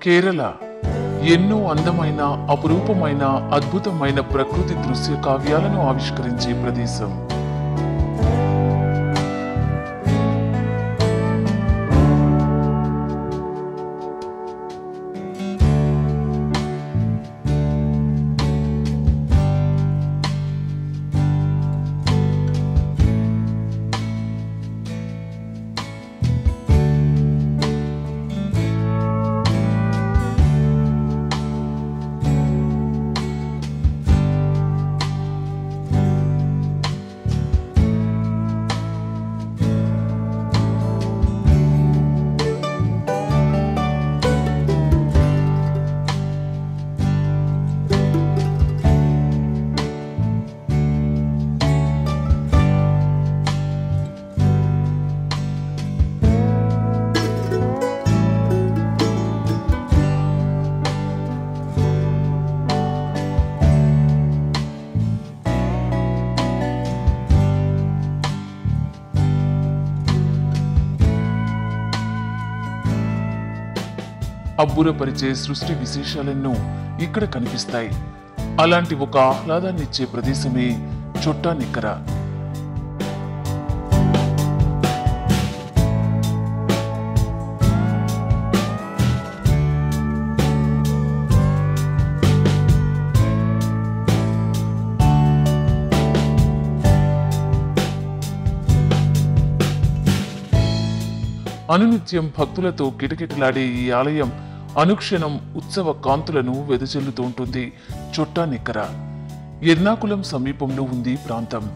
కేరళ ఎన్నో అందమైన, అపురూపమైన, అద్భుతమైన ప్రకృతి దృశ్య కావ్యాలను ఆవిష్కరించే ప్రదేశం. అబ్బురపరిచే సృష్టి విశేషాలెన్నో ఇక్కడ కనిపిస్తాయి. అలాంటి ఒక ఆహ్లాదాన్నిచ్చే ప్రదేశమే చొట్టానిక్కర. అనునిత్యం భక్తులతో కిటకిటలాడే ఈ ఆలయం అనుక్షణం ఉత్సవ కాంతులను వెదజల్లుతూ ఉంటుంది. చొట్టానిక్కర ఎర్నాకుళం సమీపంలో ఉంది ప్రాంతం.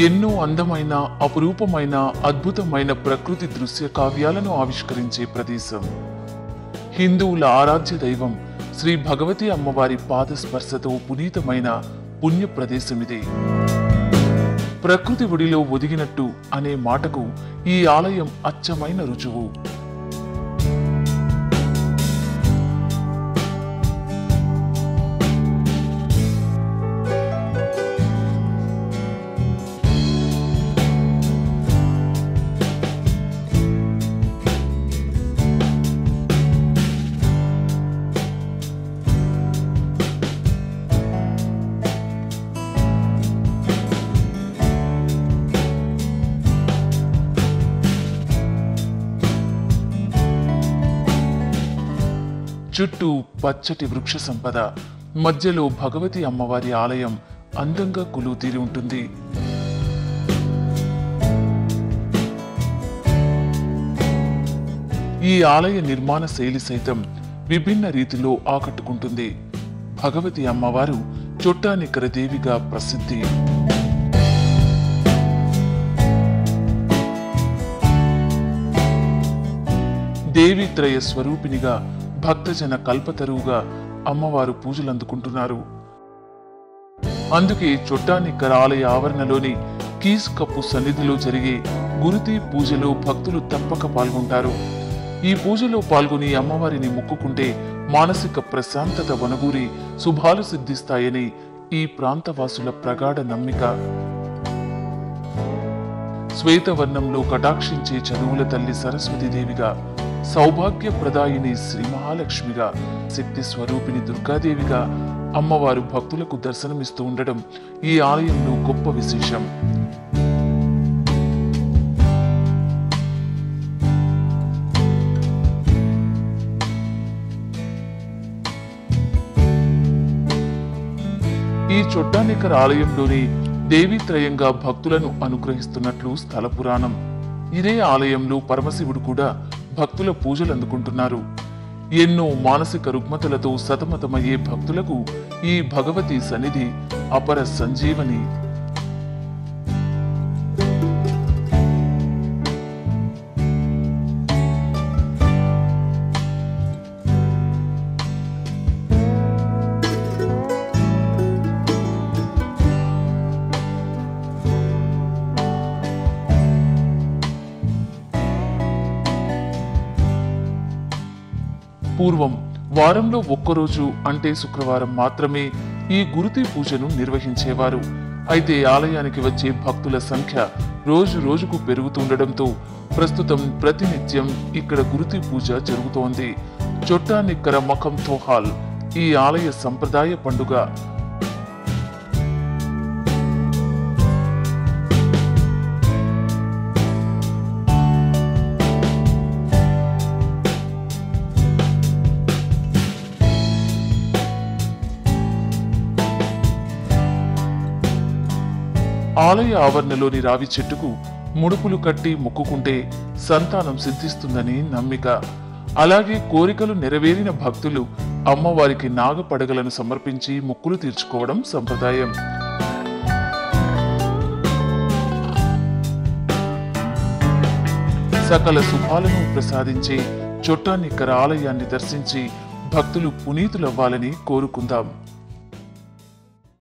ఎన్నో అందమైన, అపురూపమైన, అద్భుతమైన ప్రకృతి దృశ్య కావ్యాలను ఆవిష్కరించే ప్రదేశం. హిందువుల ఆరాధ్య దైవం శ్రీ భగవతి అమ్మవారి పాదస్పర్శతో పునీతమైన పుణ్య ప్రదేశమిది. ప్రకృతి ఒడిలో ఒదిగినట్టు అనే మాటకు ఈ ఆలయం అచ్చమైన రుజువు. చుట్టూ పచ్చటి వృక్ష సంపద, మధ్యలో భగవతి అమ్మవారి ఆలయం అందంగా కొలువు తీరి ఉంటుంది. ఈ ఆలయ నిర్మాణ శైలి సైతం విభిన్న రీతిలో ఆకట్టుకుంటుంది. భగవతి అమ్మవారు చొట్టానిక్కర దేవిగా ప్రసిద్ధి. దేవిత్రయ స్వరూపినిగా, భక్తజన కల్పతరువుగా అమ్మవారు పూజలందుకుంటున్నారు. అందుకే చొట్టానిక్కర ఆలయ ఆవరణలోని కీస్ కప్పు సన్నిధిలో జరిగే గురుతి పూజలో భక్తులు తప్పక పాల్గొంటారు. ఈ పూజలో పాల్గొని అమ్మవారిని మొక్కుకుంటే మానసిక ప్రశాంతత వనగూరి శుభాలు సిద్ధిస్తాయని ఈ ప్రాంతవాసుల ప్రగాఢ నమ్మిక. శ్వేతవర్ణంలో కటాక్షించే చదువుల తల్లి సరస్వతీదేవిగా, సౌభాగ్య ప్రదాయిని శ్రీ మహాలక్ష్మిగా, శక్తి స్వరూపిణి దుర్గాదేవిగా అమ్మవారు భక్తులకు దర్శనమిస్తూ ఉండడం ఈ ఆలయంలో గొప్ప విశేషం. ఈ చొట్టానిక్కర ఆలయంలోని దేవీత్రయంగా భక్తులను అనుగ్రహిస్తున్నట్లు స్థల పురాణం. ఇదే ఆలయంలో పరమశివుడు కూడా భక్తుల పూజలు అందుకుంటున్నారు. ఎన్నో మానసిక రుగ్మతలతో సతమతమయ్యే భక్తులకు ఈ భగవతి సన్నిధి అపర సంజీవని. పూర్వం వారంలో ఒక్కరోజు అంటే శుక్రవారం మాత్రమే ఈ గురుతి పూజను నిర్వహించేవారు. అయితే ఆలయానికి వచ్చే భక్తుల సంఖ్య రోజు రోజుకు పెరుగుతుండటంతో ప్రస్తుతం ప్రతినిత్యం ఇక్కడ గురుతి పూజ జరుగుతోంది. చొట్టా నిక్కర మఖం తోహాల్ ఈ ఆలయ సంప్రదాయ పండుగ. ఆలయ ఆవరణలోని రావి చెట్టుకు ముడుపులు కట్టి మొక్కుకుంటే సంతానం సిద్ధిస్తుందని నమ్మిక. అలాగే కోరికలు నెరవేరిన భక్తులు అమ్మవారికి నాగపడగలను సమర్పించి మొక్కులు తీర్చుకోవడం సంప్రదాయం. సకల శుభాలను ప్రసాదించే చొట్టా నిక్కర ఆలయాన్ని దర్శించి భక్తులు పునీతులవ్వాలని కోరుకుందాం.